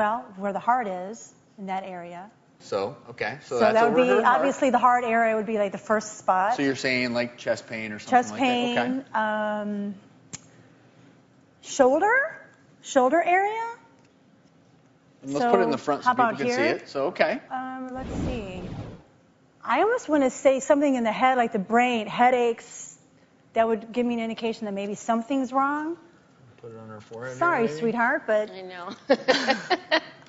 well, where the heart is, in that area. So, okay. So that that's would be, over her heart. obviously the heart area would be like the first spot. So you're saying like chest pain or something Chest pain, shoulder area. And let's put it in the front so how people about can see here? it. So, okay. Let's see. I almost want to say something in the head, like the brain, headaches. That would give me an indication that maybe something's wrong. Put it on her forehead. Sorry, maybe? sweetheart, but I know.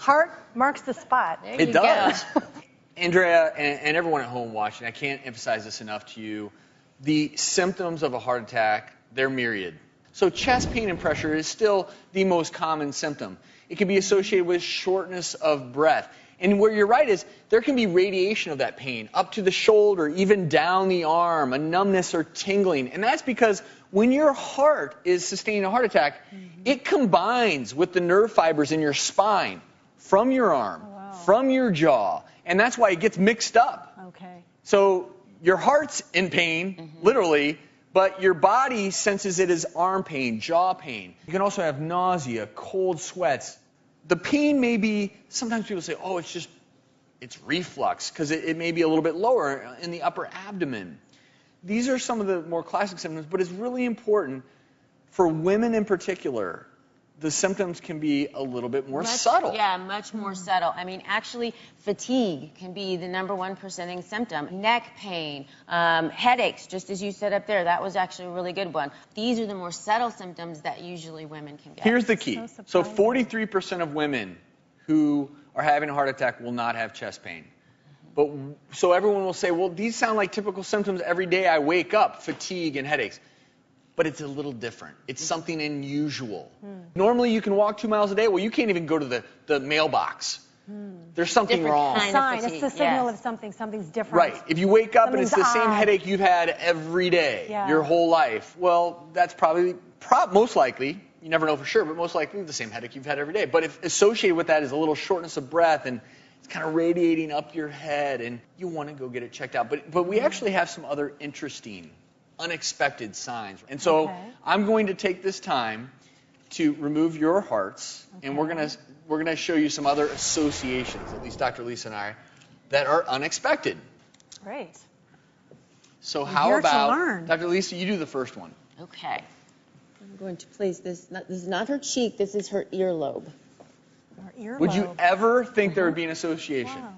heart marks the spot. There It you does. go. Andrea and everyone at home watching, I can't emphasize this enough to you. The symptoms of a heart attack, they're myriad. So chest pain and pressure is still the most common symptom. It can be associated with shortness of breath. And where you're right is there can be radiation of that pain up to the shoulder, even down the arm, a numbness or tingling. And that's because when your heart is sustaining a heart attack, it combines with the nerve fibers in your spine from your arm, from your jaw. And that's why it gets mixed up. Okay. So your heart's in pain, literally, but your body senses it as arm pain, jaw pain. You can also have nausea, cold sweats. The pain may be, sometimes people say, oh, it's reflux, because it may be a little bit lower in the upper abdomen. These are some of the more classic symptoms, but it's really important for women in particular. The symptoms can be a little bit more subtle. Yeah, much more subtle. I mean, actually, fatigue can be the #1 presenting symptom. Neck pain, headaches, just as you said up there. That was actually a really good one. These are the more subtle symptoms that usually women can get. Here's the key. So 43% of women who are having a heart attack will not have chest pain. But so everyone will say, well, these sound like typical symptoms every day I wake up, fatigue and headaches. But it's a little different. It's something unusual. Normally you can walk 2 miles a day. Well, you can't even go to the mailbox. There's something Different wrong. kind of Sign. It's fatigue, the signal yes. of something's different. Right. If you wake up and it's the Something's same odd. headache you've had every day, Yeah. your whole life, well, that's probably, most likely, you never know for sure, but most likely the same headache you've had every day. But if associated with that is a little shortness of breath and it's kind of radiating up your head and you want to go get it checked out. But we actually have some other interesting, unexpected signs. And so I'm going to take this time to remove your hearts, and we're going to show you some other associations, at least Dr. Lisa and I, that are unexpected. Great. So how here to about, learn. Dr. Lisa, you do the first one. Okay. I'm going to place this. This is not her cheek. This is her earlobe. Or earlobe. Would you ever think there would be an association? Wow.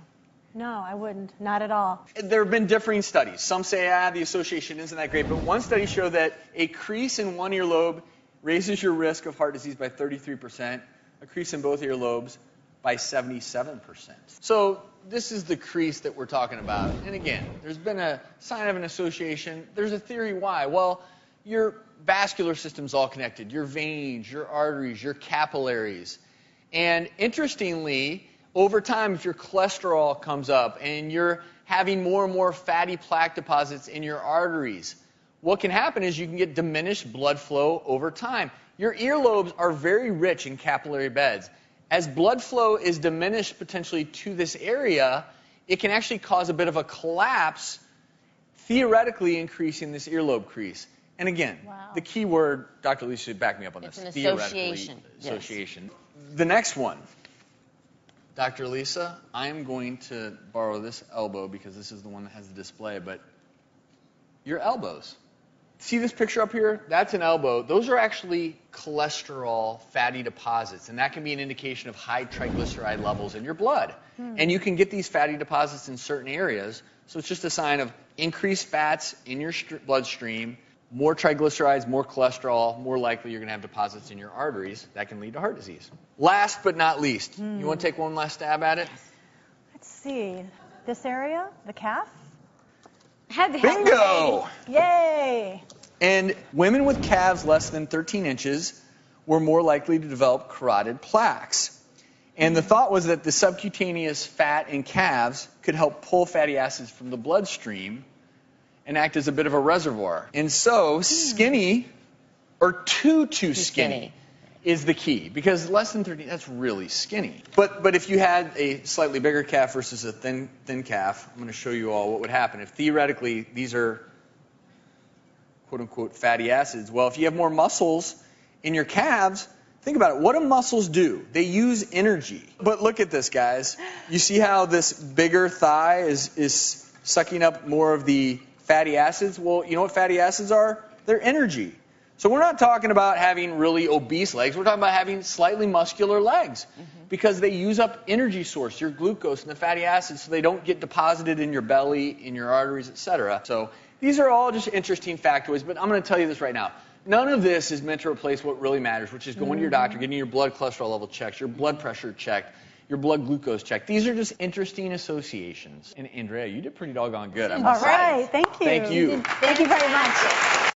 No, I wouldn't. Not at all. There have been differing studies. Some say, the association isn't that great, but one study showed that a crease in one earlobe raises your risk of heart disease by 33%, a crease in both earlobes by 77%. So this is the crease that we're talking about. And again, there's been a sign of an association. There's a theory why. Well, your vascular system's all connected, your veins, your arteries, your capillaries. And interestingly, over time, if your cholesterol comes up and you're having more and more fatty plaque deposits in your arteries, what can happen is you can get diminished blood flow over time. Your earlobes are very rich in capillary beds. As blood flow is diminished potentially to this area, it can actually cause a bit of a collapse, theoretically increasing this earlobe crease. And again, the key word, Dr. Lisa should back me up on this. It's an theoretically, association. association. The next one. Dr. Lisa, I am going to borrow this elbow because this is the one that has the display, but your elbows. See this picture up here? That's an elbow. Those are actually cholesterol fatty deposits, and that can be an indication of high triglyceride levels in your blood. And you can get these fatty deposits in certain areas, so it's just a sign of increased fats in your bloodstream, more triglycerides, more cholesterol, more likely you're going to have deposits in your arteries. That can lead to heart disease. Last but not least, you want to take one last stab at it? Let's see. This area, the calf. Bingo! Yay! And women with calves less than 13 inches were more likely to develop carotid plaques. And the thought was that the subcutaneous fat in calves could help pull fatty acids from the bloodstream and act as a bit of a reservoir. And so skinny, or too skinny, is the key. Because less than 13, that's really skinny. But if you had a slightly bigger calf versus a thin calf, I'm going to show you all what would happen. If theoretically these are quote-unquote fatty acids, well, if you have more muscles in your calves, Think about it. What do muscles do? They use energy. But look at this, guys. You see how this bigger thigh is sucking up more of the fatty acids? Well, you know what fatty acids are? They're energy. So we're not talking about having really obese legs. We're talking about having slightly muscular legs because they use up energy source, your glucose and the fatty acids, so they don't get deposited in your belly, in your arteries, etc. So these are all just interesting factoids, but I'm going to tell you this right now. None of this is meant to replace what really matters, which is going to your doctor, getting your blood cholesterol level checked, your blood pressure checked, your blood glucose checked. These are just interesting associations. And Andrea, you did pretty doggone good. All right, thank you. Thank you. Thank you very much.